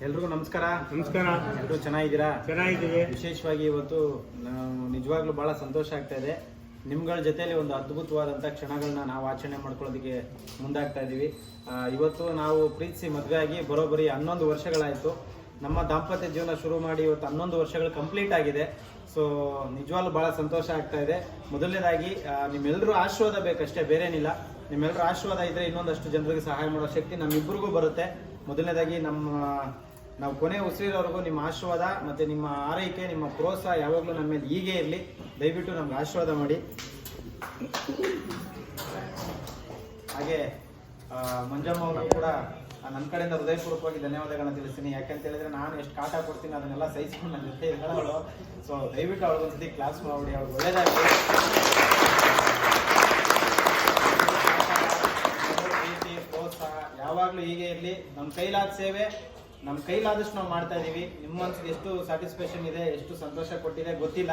ಎಲ್ರಿಗೂ ನಮಸ್ಕಾರ. ನಮಸ್ಕಾರ. ಎಲ್ಲರೂ ಚೆನ್ನಾಗಿದ್ದೀರಾ? ಚೆನ್ನಾಗಿದ್ದೀವಿ. ವಿಶೇಷವಾಗಿ ಇವತ್ತು ನಾವು ನಿಜವಾಗ್ಲೂ ಭಾಳ ಸಂತೋಷ ಆಗ್ತಾ ಇದೆ. ನಿಮ್ಗಳ ಜೊತೆಯಲ್ಲಿ ಒಂದು ಅದ್ಭುತವಾದಂಥ ಕ್ಷಣಗಳನ್ನ ನಾವು ಆಚರಣೆ ಮಾಡ್ಕೊಳ್ಳೋದಕ್ಕೆ ಮುಂದಾಗ್ತಾ ಇದ್ದೀವಿ. ಇವತ್ತು ನಾವು ಪ್ರೀತಿಸಿ ಮದುವೆ ಆಗಿ ಬರೋಬ್ಬರಿ 11 ವರ್ಷಗಳಾಯಿತು. ನಮ್ಮ ದಾಂಪತ್ಯ ಜೀವನ ಶುರು ಮಾಡಿ ಇವತ್ತು 11 ವರ್ಷಗಳು ಕಂಪ್ಲೀಟ್ ಆಗಿದೆ. ಸೊ ನಿಜವಾಗ್ಲೂ ಭಾಳ ಸಂತೋಷ ಆಗ್ತಾ ಇದೆ. ಮೊದಲನೇದಾಗಿ ನಿಮ್ಮೆಲ್ಲರೂ ಆಶೀರ್ವಾದ ಬೇಕಷ್ಟೇ, ಬೇರೇನಿಲ್ಲ. ನಿಮ್ಮೆಲ್ಲರೂ ಆಶೀರ್ವಾದ ಇದ್ದರೆ ಇನ್ನೊಂದಷ್ಟು ಜನರಿಗೆ ಸಹಾಯ ಮಾಡೋ ಶಕ್ತಿ ನಮ್ಮಿಬ್ಬರಿಗೂ ಬರುತ್ತೆ. ಮೊದಲನೇದಾಗಿ ನಾವು ಕೊನೆ ಉಸಿರಿರೋವರೆಗೂ ನಿಮ್ಮ ಆಶೀರ್ವಾದ ಮತ್ತು ನಿಮ್ಮ ಆರೈಕೆ, ನಿಮ್ಮ ಪ್ರೋತ್ಸಾಹ ಯಾವಾಗಲೂ ನಮ್ಮ ಮೇಲೆ ಹೀಗೆ ಇರಲಿ. ದಯವಿಟ್ಟು ನಮ್ಗೆ ಆಶೀರ್ವಾದ ಮಾಡಿ. ಹಾಗೆ ಮಂಜಮ್ಮ ಅವರು ಕೂಡ ನನ್ನ ಕಡೆಯಿಂದ ಹೃದಯಪೂರ್ವಕವಾಗಿ ಧನ್ಯವಾದಗಳನ್ನ ತಿಳಿಸ್ತೀನಿ. ಯಾಕಂತ ಹೇಳಿದ್ರೆ ನಾನು ಎಷ್ಟು ಕಾಟ ಕೊಡ್ತೀನಿ ಅದನ್ನೆಲ್ಲ ಸಹಿಸ್ಕೊಂಡು ನನ್ನ ಜೊತೆ ಇರೋಳು. ಸೊ ದಯವಿಟ್ಟು ಅವ್ರಿಗೊಂದ್ಸತಿ ಕ್ಲಾಸ್ ಮಾಡಿ, ಅವ್ರಿಗೆ ಒಳ್ಳೇದಾಗಲಿ. ಪ್ರೀತಿ ಪ್ರೋತ್ಸಾಹ ಯಾವಾಗಲೂ ಹೀಗೆ ಇರಲಿ. ನಮ್ಮ ಕೈಲಾದ ಸೇವೆ ನಮ್ಮ ಕೈಲಾದಷ್ಟು ನಾವು ಮಾಡ್ತಾ ಇದ್ದೀವಿ. ನಿಮ್ಮ ಮನಸ್ಸಿಗೆ ಎಷ್ಟು ಸ್ಯಾಟಿಸ್ಫ್ಯಾಕ್ಷನ್ ಇದೆ, ಎಷ್ಟು ಸಂತೋಷ ಕೊಟ್ಟಿದೆ ಗೊತ್ತಿಲ್ಲ.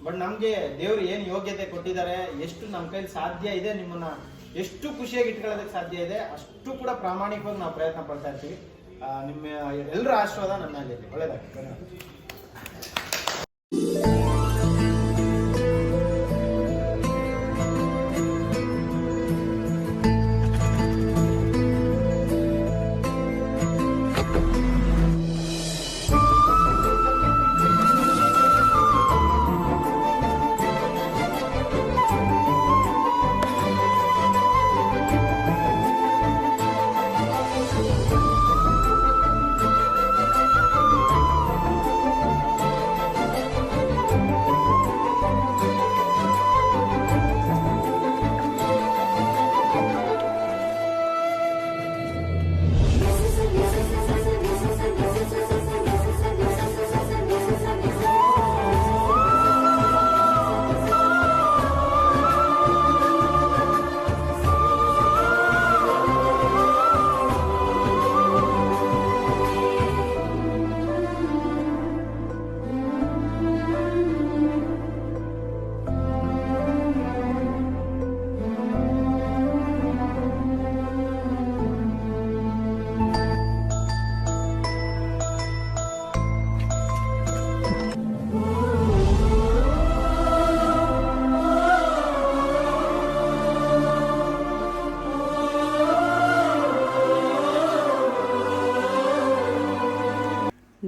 ಬಟ್ ನಮಗೆ ದೇವರು ಏನು ಯೋಗ್ಯತೆ ಕೊಟ್ಟಿದ್ದಾರೆ, ಎಷ್ಟು ನಮ್ಮ ಕೈಲಿ ಸಾಧ್ಯ ಇದೆ, ನಿಮ್ಮನ್ನ ಎಷ್ಟು ಖುಷಿಯಾಗಿ ಇಟ್ಕೊಳ್ಳೋದಕ್ಕೆ ಸಾಧ್ಯ ಇದೆ ಅಷ್ಟು ಕೂಡ ಪ್ರಾಮಾಣಿಕವಾಗಿ ನಾವು ಪ್ರಯತ್ನ ಪಡ್ತಾ ಇರ್ತೀವಿ. ನಿಮ್ಮ ಎಲ್ಲರ ಆಶೀರ್ವಾದ ನಮ್ಮ ಮೇಲೆ ಇರಲಿ. ಒಳ್ಳೆಯದಾಗಿ.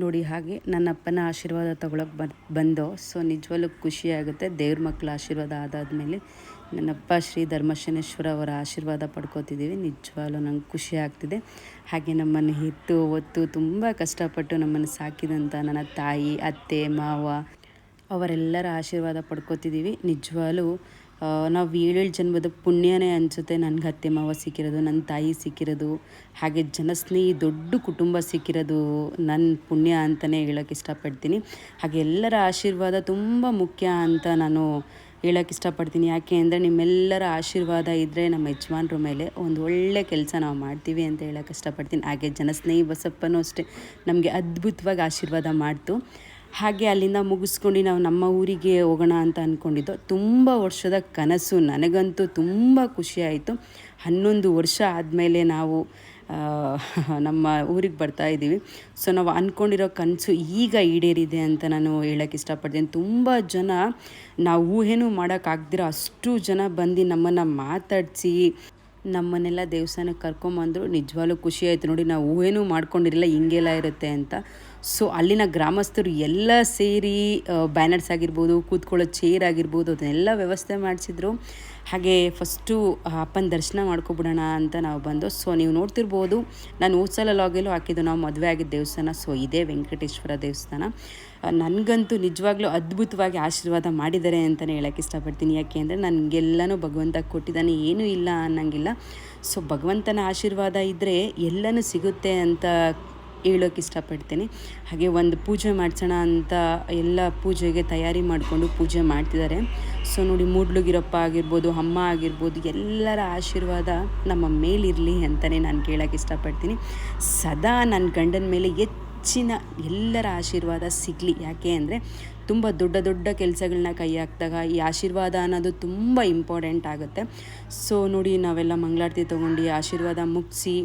ನೋಡಿ, ಹಾಗೆ ನನ್ನ ಅಪ್ಪನ ಆಶೀರ್ವಾದ ತೊಗೊಳಕ್ಕೆ ಬಂದೋ. ಸೊ ನಿಜವಲ್ಲೂ ಖುಷಿಯಾಗುತ್ತೆ. ದೇವ್ರ ಮಕ್ಕಳ ಆಶೀರ್ವಾದ ಆದಾದಮೇಲೆ ನನ್ನಪ್ಪ ಶ್ರೀ ಧರ್ಮಶನೇಶ್ವರ ಅವರ ಆಶೀರ್ವಾದ ಪಡ್ಕೋತಿದ್ದೀವಿ. ನಿಜವಾಗ್ಲೂ ನಂಗೆ ಖುಷಿ ಆಗ್ತಿದೆ. ಹಾಗೆ ನಮ್ಮನ್ನು ಹೆತ್ತು ಒತ್ತು ತುಂಬ ಕಷ್ಟಪಟ್ಟು ನಮ್ಮನ್ನು ಸಾಕಿದಂಥ ನನ್ನ ತಾಯಿ, ಅತ್ತೆ, ಮಾವ ಅವರೆಲ್ಲರ ಆಶೀರ್ವಾದ ಪಡ್ಕೋತಿದ್ದೀವಿ. ನಿಜವಾಗ್ಲೂ ನಾವು 7 ಜನ್ಮದ ಪುಣ್ಯನೇ ಅನಿಸುತ್ತೆ. ನನಗೆ ಅತ್ತೆ ಮಾವ ಸಿಕ್ಕಿರೋದು, ನನ್ನ ತಾಯಿ ಸಿಕ್ಕಿರೋದು, ಹಾಗೆ ಜನಸ್ನೇಹಿ ದೊಡ್ಡ ಕುಟುಂಬ ಸಿಕ್ಕಿರೋದು ನನ್ನ ಪುಣ್ಯ ಅಂತಲೇ ಹೇಳೋಕ್ಕೆ ಇಷ್ಟಪಡ್ತೀನಿ. ಹಾಗೆ ಎಲ್ಲರ ಆಶೀರ್ವಾದ ತುಂಬ ಮುಖ್ಯ ಅಂತ ನಾನು ಹೇಳೋಕ್ಕೆ ಇಷ್ಟಪಡ್ತೀನಿ. ಯಾಕೆ ಅಂದರೆ ನಿಮ್ಮೆಲ್ಲರ ಆಶೀರ್ವಾದ ಇದ್ದರೆ ನಮ್ಮ ಯಜಮಾನ್ರ ಮೇಲೆ ಒಂದು ಒಳ್ಳೆ ಕೆಲಸ ನಾವು ಮಾಡ್ತೀವಿ ಅಂತ ಹೇಳೋಕ್ಕೆ ಇಷ್ಟಪಡ್ತೀನಿ. ಹಾಗೆ ಜನಸ್ನೇಹಿ ಬಸಪ್ಪನೂ ಅಷ್ಟೇ ನಮಗೆ ಅದ್ಭುತವಾಗಿ ಆಶೀರ್ವಾದ ಮಾಡ್ತು. ಹಾಗೆ ಅಲ್ಲಿಂದ ಮುಗಿಸ್ಕೊಂಡು ನಾವು ನಮ್ಮ ಊರಿಗೆ ಹೋಗೋಣ ಅಂತ ಅಂದ್ಕೊಂಡಿದ್ದು. ತುಂಬ ವರ್ಷದ ಕನಸು. ನನಗಂತೂ ತುಂಬ ಖುಷಿಯಾಯಿತು. 11 ವರ್ಷ ಆದಮೇಲೆ ನಾವು ನಮ್ಮ ಊರಿಗೆ ಬರ್ತಾಯಿದ್ದೀವಿ. ಸೊ ನಾವು ಅಂದ್ಕೊಂಡಿರೋ ಕನಸು ಈಗ ಈಡೇರಿದೆ ಅಂತ ನಾನು ಹೇಳೋಕ್ಕೆ ಇಷ್ಟಪಡ್ತೀನಿ. ತುಂಬ ಜನ ನಾವು ಊಹೆನೂ ಮಾಡೋಕ್ಕಾಗ್ದಿರೋ ಅಷ್ಟು ಜನ ಬಂದು ನಮ್ಮನ್ನು ಮಾತಾಡಿಸಿ ನಮ್ಮನ್ನೆಲ್ಲ ದೇವಸ್ಥಾನಕ್ಕೆ ಕರ್ಕೊಂಬಂದರು. ನಿಜವಾಗ್ಲೂ ಖುಷಿ ಆಯಿತು. ನೋಡಿ, ನಾವು ಊಹೆನೂ ಮಾಡ್ಕೊಂಡಿರಲಿಲ್ಲ ಹಿಂಗೆಲ್ಲ ಇರುತ್ತೆ ಅಂತ. ಸೊ ಅಲ್ಲಿನ ಗ್ರಾಮಸ್ಥರು ಎಲ್ಲ ಸೇರಿ ಬ್ಯಾನರ್ಸ್ ಆಗಿರ್ಬೋದು, ಕೂತ್ಕೊಳ್ಳೋ ಚೇರ್ ಆಗಿರ್ಬೋದು, ಅದನ್ನೆಲ್ಲ ವ್ಯವಸ್ಥೆ ಮಾಡಿಸಿದ್ರು. ಹಾಗೆ ಫಸ್ಟು ಅಪ್ಪನ ದರ್ಶನ ಮಾಡ್ಕೊಬಿಡೋಣ ಅಂತ ನಾವು ಬಂದು. ಸೊ ನೀವು ನೋಡ್ತಿರ್ಬೋದು, ನಾನು ಹೋದ್ಸಲ ಲಾಗಲ್ಲೂ ಹಾಕಿದ್ದು ನಾವು ಮದುವೆ ಆಗಿದ್ದ ದೇವಸ್ಥಾನ. ಸೊ ಇದೇ ವೆಂಕಟೇಶ್ವರ ದೇವಸ್ಥಾನ. ನನಗಂತೂ ನಿಜವಾಗ್ಲೂ ಅದ್ಭುತವಾಗಿ ಆಶೀರ್ವಾದ ಮಾಡಿದ್ದಾರೆ ಅಂತಲೇ ಹೇಳೋಕ್ಕೆ ಇಷ್ಟಪಡ್ತೀನಿ. ಯಾಕೆ ಅಂದರೆ ನನಗೆಲ್ಲನೂ ಭಗವಂತ ಕೊಟ್ಟಿದ್ದಾನೆ, ಏನೂ ಇಲ್ಲ ಅನ್ನೋಂಗಿಲ್ಲ. ಸೊ ಭಗವಂತನ ಆಶೀರ್ವಾದ ಇದ್ದರೆ ಎಲ್ಲನೂ ಸಿಗುತ್ತೆ ಅಂತ ಹೇಳೋಕ್ಕೆ ಇಷ್ಟಪಡ್ತೀನಿ. ಹಾಗೆ ಒಂದು ಪೂಜೆ ಮಾಡಿಸೋಣ ಅಂತ ಎಲ್ಲ ಪೂಜೆಗೆ ತಯಾರಿ ಮಾಡಿಕೊಂಡು ಪೂಜೆ ಮಾಡ್ತಿದ್ದಾರೆ. ಸೊ ನೋಡಿ, ಮೂಡ್ಲುಗಿರಪ್ಪ ಆಗಿರ್ಬೋದು, ಅಮ್ಮ ಆಗಿರ್ಬೋದು, ಎಲ್ಲರ ಆಶೀರ್ವಾದ ನಮ್ಮ ಮೇಲಿರಲಿ ಅಂತಲೇ ನಾನು ಕೇಳೋಕ್ಕೆ ಇಷ್ಟಪಡ್ತೀನಿ. ಸದಾ ನನ್ನ ಗಂಡನ ಮೇಲೆ ಹೆಚ್ಚಿನ ಎಲ್ಲರ ಆಶೀರ್ವಾದ ಸಿಗಲಿ. ಯಾಕೆ ಅಂದರೆ ತುಂಬ ದೊಡ್ಡ ದೊಡ್ಡ ಕೆಲಸಗಳನ್ನ ಕೈ ಹಾಕಿದಾಗ ಈ ಆಶೀರ್ವಾದ ಅನ್ನೋದು ತುಂಬ ಇಂಪಾರ್ಟೆಂಟ್ ಆಗುತ್ತೆ. ಸೊ ನೋಡಿ, ನಾವೆಲ್ಲ ಮಂಗಳಾರತಿ ತೊಗೊಂಡು ಆಶೀರ್ವಾದ ಮುಗಿಸಿ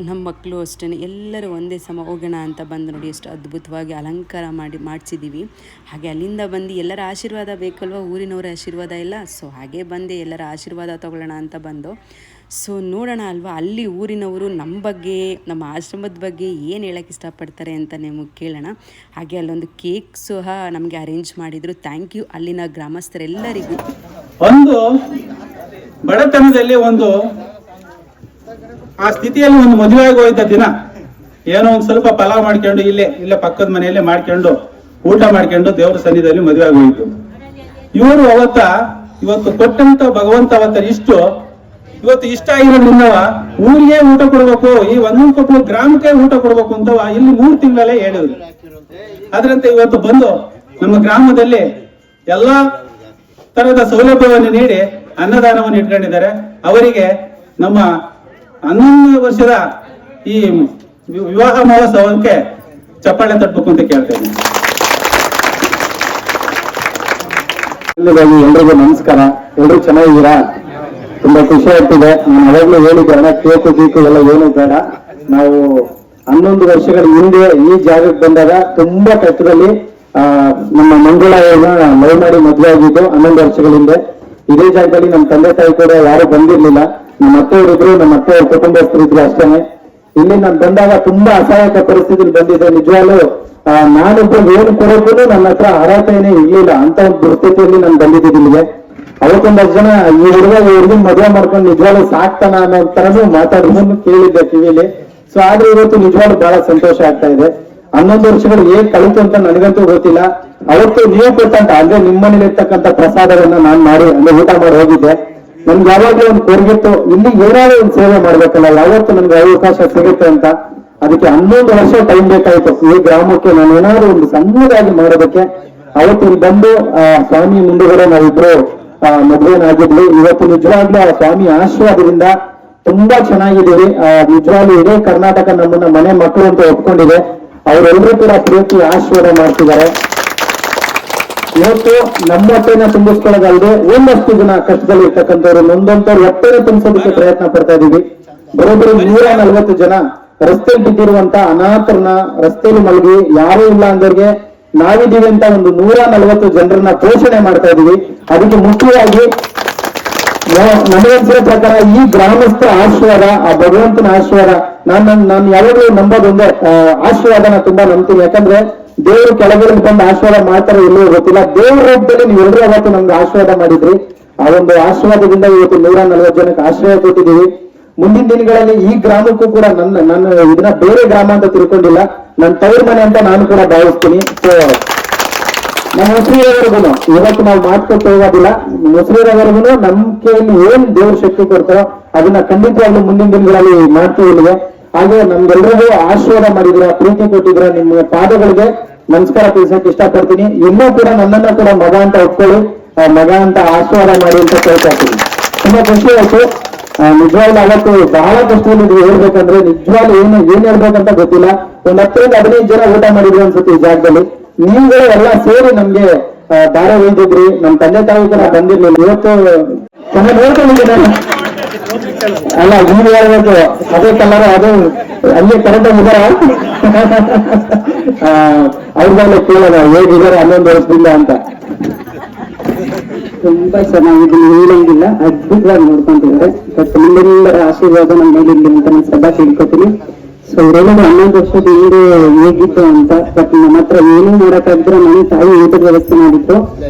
ನಮ್ಮ ಮಕ್ಕಳು ಅಷ್ಟೇ ಎಲ್ಲರೂ ಒಂದೇ ಸಮ ಹೋಗೋಣ ಅಂತ ಬಂದು ನೋಡಿ ಎಷ್ಟು ಅದ್ಭುತವಾಗಿ ಅಲಂಕಾರ ಮಾಡಿಸಿದ್ದೀವಿ. ಹಾಗೆ ಅಲ್ಲಿಂದ ಬಂದು ಎಲ್ಲರ ಆಶೀರ್ವಾದ ಬೇಕಲ್ವ, ಊರಿನವರ ಆಶೀರ್ವಾದ ಇಲ್ಲ. ಸೊ ಹಾಗೆ ಬಂದೆ ಎಲ್ಲರ ಆಶೀರ್ವಾದ ತೊಗೊಳ್ಳೋಣ ಅಂತ ಬಂದು. ಸೊ ನೋಡೋಣ ಅಲ್ವಾ, ಅಲ್ಲಿ ಊರಿನವರು ನಮ್ಮ ಬಗ್ಗೆ, ನಮ್ಮ ಆಶ್ರಮದ ಬಗ್ಗೆ ಏನು ಹೇಳೋಕ್ಕೆ ಇಷ್ಟಪಡ್ತಾರೆ ಅಂತ ನಿಮಗೆ ಕೇಳೋಣ. ಹಾಗೆ ಅಲ್ಲೊಂದು ಕೇಕ್ ಸಹ ನಮಗೆ ಅರೇಂಜ್ ಮಾಡಿದರು. ಥ್ಯಾಂಕ್ ಯು ಅಲ್ಲಿನ ಗ್ರಾಮಸ್ಥರೆಲ್ಲರಿಗೂ. ಒಂದು ಬಡತನದಲ್ಲಿ ಆ ಸ್ಥಿತಿಯಲ್ಲಿ ಒಂದು ಮದುವೆ ಆಗಿ ಹೋಯ್ತ ದಿನ ಏನೋ ಒಂದು ಸ್ವಲ್ಪ ಪಲಾವ್ ಮಾಡ್ಕೊಂಡು ಇಲ್ಲೇ ಪಕ್ಕದ ಮನೆಯಲ್ಲೇ ಮಾಡ್ಕೊಂಡು ಊಟ ಮಾಡ್ಕೊಂಡು ದೇವರ ಸನ್ನಿಧಿಯಲ್ಲಿ ಮದುವೆ ಆಗಿ ಹೋಯ್ತು. ಇವರು ಇವತ್ತು ಕೊಟ್ಟಂತ ಭಗವಂತ ಇವತ್ತು ಇಷ್ಟ ಆಗಿರೋದ್ರಿಂದ ಊರಿಗೆ ಊಟ ಕೊಡ್ಬೇಕು, ಈ ಒಂದೊಂದು ಕೊಟ್ಟು ಗ್ರಾಮಕ್ಕೆ ಊಟ ಕೊಡ್ಬೇಕು ಅಂತ ಇಲ್ಲಿ 3 ತಿಂಗಳಲ್ಲೇ ಹೇಳಿದ್ರು. ಅದರಂತೆ ಇವತ್ತು ಬಂದು ನಮ್ಮ ಗ್ರಾಮದಲ್ಲಿ ಎಲ್ಲಾ ತರದ ಸೌಲಭ್ಯವನ್ನು ನೀಡಿ ಅನ್ನದಾನವನ್ನು ಇಟ್ಕೊಂಡಿದ್ದಾರೆ. ಅವರಿಗೆ ನಮ್ಮ 11 ವರ್ಷದ ಈ ವಿವಾಹ ಮಹೋತ್ಸವಕ್ಕೆ ಚಪ್ಪಾಳೆ ತಟ್ಟಬೇಕು ಅಂತ ಕೇಳ್ತೇನೆ. ಎಲ್ರಿಗೂ ನಮಸ್ಕಾರ. ಎಲ್ರು ಚೆನ್ನಾಗಿದ್ದೀರಾ? ತುಂಬಾ ಖುಷಿ ಆಗ್ತಿದೆ. ನಾನು ಅವಾಗ್ಲೂ ಹೇಳಿದ್ದೆ, ಕೇಕು ಗೀಕು ಎಲ್ಲ ಏನು ಬೇಡ. ನಾವು 11 ವರ್ಷಗಳ ಹಿಂದೆ ಈ ಜಾಗಕ್ಕೆ ಬಂದಾಗ ತುಂಬಾ ಕಷ್ಟದಲ್ಲಿ ನಮ್ಮ ಮಂಗಳಾಯನ ಲವ್ ಮಾಡಿ ಮದುವೆ ಆಗಿದ್ದು 11 ವರ್ಷಗಳ ಹಿಂದೆ. ಇದೇ ಜಾಗದಲ್ಲಿ ನಮ್ಮ ತಂದೆ ತಾಯಿ ಕೂಡ ಯಾರು ಬಂದಿರ್ಲಿಲ್ಲ. ನಮ್ಮ ಅತ್ತೆಯವರಿದ್ರು, ನಮ್ಮ ಅತ್ತೆಯವ್ರ ಕುಟುಂಬಸ್ಥರಿದ್ರು ಅಷ್ಟೇನೆ. ಇಲ್ಲಿ ನಾನು ಬಂದಾಗ ತುಂಬಾ ಅಸಹಾಯಕ ಪರಿಸ್ಥಿತಿಲಿ ಬಂದಿದ್ದೆ. ನಿಜವಾಗ್ಲೂ ನಾನೊಬ್ಬ ಏನು ಕೊಡೋಕ್ಕೂ ನನ್ನ ಹತ್ರ ಅರ್ಹತೆಯೇ ಇರ್ಲಿಲ್ಲ ಅಂತ ಒಂದು ದುಸ್ಥಿತಿಯಲ್ಲಿ ನಾನು ಬಂದಿದ್ದೀನಿ ಇಲ್ಲಿಗೆ. ಅವತ್ತೊಂದಷ್ಟು ಜನ ಈ ಹುಡುಗನ್ ಮದುವೆ ಮಾಡ್ಕೊಂಡು ನಿಜವಾಗ್ಲೂ ಸಾಕ್ತಾನ ಅನ್ನೋ ತರನು ಮಾತಾಡೋದನ್ನು ಕೇಳಿದ್ದೆ ಕಿವಿಲಿ. ಸೊ ಆದ್ರೆ ಇವತ್ತು ನಿಜವಾಗ್ಲೂ ಬಹಳ ಸಂತೋಷ ಆಗ್ತಾ ಇದೆ. 11 ವರ್ಷಗಳು ಹೇಗ್ ಕಳಿತು ಅಂತ ನನಗಂತೂ ಗೊತ್ತಿಲ್ಲ. ಅವತ್ತು ನೀವು ಕೊಟ್ಟಂತ ಅಂದ್ರೆ ನಿಮ್ಮನೇಲಿರ್ತಕ್ಕಂಥ ಪ್ರಸಾದವನ್ನ ನಾನು ಮಾಡಿ ಅಂದ್ರೆ ಊಟ ಮಾಡಿ ಹೋಗಿದ್ದೆ. ನನ್ಗೆ ಯಾವಾಗ್ಲೂ ಒಂದು ಕೊರಗಿತ್ತು, ಇಲ್ಲಿ ಏನಾದ್ರು ಒಂದು ಸೇವೆ ಮಾಡ್ಬೇಕಲ್ಲ, ಯಾವತ್ತು ನನ್ಗೆ ಅವಕಾಶ ಸಿಗುತ್ತೆ ಅಂತ. ಅದಕ್ಕೆ 11 ವರ್ಷ ಟೈಮ್ ಬೇಕಾಯ್ತು ಈ ಗ್ರಾಮಕ್ಕೆ ನಾನು ಏನಾದ್ರು ಒಂದು ಸಣ್ಣದಾಗಿ ಮಾಡೋದಕ್ಕೆ. ಅವತ್ತು ಇಲ್ಲಿ ಬಂದು ಸ್ವಾಮಿ ಮುಂದುಗಡೆ ನಾವಿಬ್ರು ಮದುವೆನಾಗಿದ್ವಿ. ಇವತ್ತು ನಿಜವಾಗ್ಲೂ ಆ ಸ್ವಾಮಿ ಆಶೀರ್ವಾದದಿಂದ ತುಂಬಾ ಚೆನ್ನಾಗಿದ್ದೀವಿ. ನಿಜವಾಗ್ಲೂ ಇಡೀ ಕರ್ನಾಟಕ ನಮ್ಮನ್ನ ಮನೆ ಮಕ್ಕಳು ಅಂತ ಒಪ್ಕೊಂಡಿದೆ. ಅವರೆಲ್ಲರೂ ಕೂಡ ಪ್ರೀತಿ ಆಶೀರ್ವಾದ ಮಾಡ್ತಿದ್ದಾರೆ. ಇವತ್ತು ನಮ್ಮ ಹೊಟ್ಟೆನ ತುಂಬಿಸ್ಕೊಳ್ಳೋದಲ್ಲದೆ ಒಂದಷ್ಟು ಜನ ಕಷ್ಟದಲ್ಲಿ ಇರ್ತಕ್ಕಂಥವ್ರು ನೊಂದಂತವ್ರು ಹೊಟ್ಟೆನ ತುಂಬಿಸೋದಕ್ಕೆ ಪ್ರಯತ್ನ ಪಡ್ತಾ ಇದೀವಿ. ಬರೋಬ್ಬರಿ 140 ಜನ ರಸ್ತೆಯಲ್ಲಿ ಬಿದ್ದಿರುವಂತ ಅನಾಥರನ್ನ, ರಸ್ತೆಯಲ್ಲಿ ಮಲಗಿ ಯಾರೂ ಇಲ್ಲ ಅಂದವ್ರಿಗೆ ನಾವಿದ್ದೀವಿ ಅಂತ ಒಂದು 140 ಜನರನ್ನ ಪೋಷಣೆ ಮಾಡ್ತಾ ಇದೀವಿ. ಅದಕ್ಕೆ ಮುಖ್ಯವಾಗಿ ನನಗನ್ಸಿರೋ ಪ್ರಕಾರ ಈ ಗ್ರಾಮಸ್ಥರ ಆಶೀರ್ವಾದ, ಆ ಭಗವಂತನ ಆಶೀರ್ವಾದ, ನಾನು ಯಾವಾಗಲೂ ನಂಬೋದೊಂದೇ, ಆಶೀರ್ವಾದನ ತುಂಬಾ ನಂಬ್ತೀನಿ. ಯಾಕಂದ್ರೆ ದೇವರು ಕೆಳಗಡೆ ಬಂದು ಆಶೀರ್ವಾದ ಮಾಡ್ತಾರೆ ಇಲ್ಲೂ ಗೊತ್ತಿಲ್ಲ. ದೇವರ ರೂಪದಲ್ಲಿ ನೀವೆಲ್ಲರೂ ಅವತ್ತು ನಮ್ಗೆ ಆಶೀರ್ವಾದ ಮಾಡಿದ್ರಿ. ಆ ಒಂದು ಆಶೀರ್ವಾದದಿಂದ ಇವತ್ತು 140 ಜನಕ್ಕೆ ಆಶ್ರಯ ಕೊಟ್ಟಿದ್ದೀವಿ. ಮುಂದಿನ ದಿನಗಳಲ್ಲಿ ಈ ಗ್ರಾಮಕ್ಕೂ ಕೂಡ ನಾನು ಇದನ್ನ ಬೇರೆ ಗ್ರಾಮ ಅಂತ ತಿಳ್ಕೊಂಡಿಲ್ಲ, ನನ್ನ ತವರು ಮನೆ ಅಂತ ನಾನು ಕೂಡ ಭಾವಿಸ್ತೀನಿ. ಸೊ ನಮ್ಮ ಮುಸ್ಲಿಮರವರೆಗೂ ಇವತ್ತು ನಾವು ಮಾತುಕೊಟ್ಟು ಹೋಗೋದಿಲ್ಲ. ಮುಸ್ಲಿಮರವರೆಗೂ ನಂಬಿಕೆಯಲ್ಲಿ ಏನ್ ದೇವ್ರ ಶಕ್ತಿ ಕೊಡ್ತಾರೋ ಅದನ್ನ ಖಂಡಿತವಾಗ್ಲೂ ಮುಂದಿನ ದಿನಗಳಲ್ಲಿ ಮಾಡ್ತೀವಿ ಇಲ್ಲಿಗೆ. ಹಾಗೆ ನಮ್ಗೆಲ್ರಿಗೂ ಆಶೀರ್ವಾದ ಮಾಡಿದ್ರ, ಪ್ರೀತಿ ಕೊಟ್ಟಿದ್ರ, ನಿಮ್ಮ ಪಾದಗಳಿಗೆ ನಮಸ್ಕಾರ ತಿಳಿಸಕ್ಕೆ ಇಷ್ಟಪಡ್ತೀನಿ. ಇನ್ನೂ ಕೂಡ ನನ್ನನ್ನ ಕೂಡ ಮಗ ಅಂತ ಒಪ್ಕೊಳ್ಳಿ, ಮಗ ಅಂತ ಆಶೀರ್ವಾದ ಮಾಡಿ ಅಂತ ಕೇಳ್ತಾ ಇದ್ದೀನಿ. ತುಂಬಾ ಖುಷಿ ಆಯ್ತು. ನಿಜವಾಗ್ಲೂ ಅವತ್ತು ಬಹಳ ಕಷ್ಟದಲ್ಲಿ ಹೇಳ್ಬೇಕಂದ್ರೆ ನಿಜವಾಗ್ಲೂ ಏನ್ ಹೇಳ್ಬೇಕಂತ ಗೊತ್ತಿಲ್ಲ. ಒಂದ್ 10ರಿಂದ 15 ಜನ ಊಟ ಮಾಡಿದ್ವಿ ಅನ್ಸುತ್ತೆ ಈ ಜಾಗದಲ್ಲಿ. ನೀವುಗಳು ಎಲ್ಲ ಸೇರಿ ನಮ್ಗೆ ದಾರ ಒಯ್ದಿದ್ರಿ. ನಮ್ ತಂದೆ ತಾಯಿ ಕೂಡ ಬಂದಿರ್ಲಿಲ್ಲ. ಇವತ್ತು ಚೆನ್ನಾಗಿ ನೋಡ್ಕೊಂಡಿದ್ದೀನಿ. ಅಲ್ಲ ನೀವು ಹೇಳ್ಬೇಕು, ಅದೇ ಕಲರ್ ಅದು ಅಲ್ಲಿ ಕರೆಕ್ಟ್ ಆಗಿದಾರ ಅವ್ರದಲ್ಲೇ ಕೇಳೋಣ ಹೇಗಿದ್ದಾರೆ 11 ವರ್ಷದಿಂದ ಅಂತ. ತುಂಬಾ ಚೆನ್ನಾಗಿದೆ, ಹೇಳಂಗಿಲ್ಲ, ಅದ್ಭುತವಾಗಿ ನೋಡ್ಕೊಂತಿದ್ದಾರೆ. ಬಟ್ ನಿಮ್ಮೆಲ್ಲರ ಆಶೀರ್ವಾದ ನಮ್ಮ ಮೇಲೆ ಇರ್ಲಿ ಅಂತ ನಾನು ಸದಾ ತಿಳ್ಕೊತೀನಿ. ಸೊ ಇವರೆಲ್ಲ 11 ವರ್ಷದ ಹಿಂದೆ ಹೇಗಿತ್ತು ಅಂತ. ಬಟ್ ನಮ್ಮ ಹತ್ರ ಏನೂ ಮಾಡಕ್ಕಾಗಿದ್ರೆ ನನ್ನ ತಾಯಿ ಊಟದ ವ್ಯವಸ್ಥೆ ಮಾಡಿತ್ತು.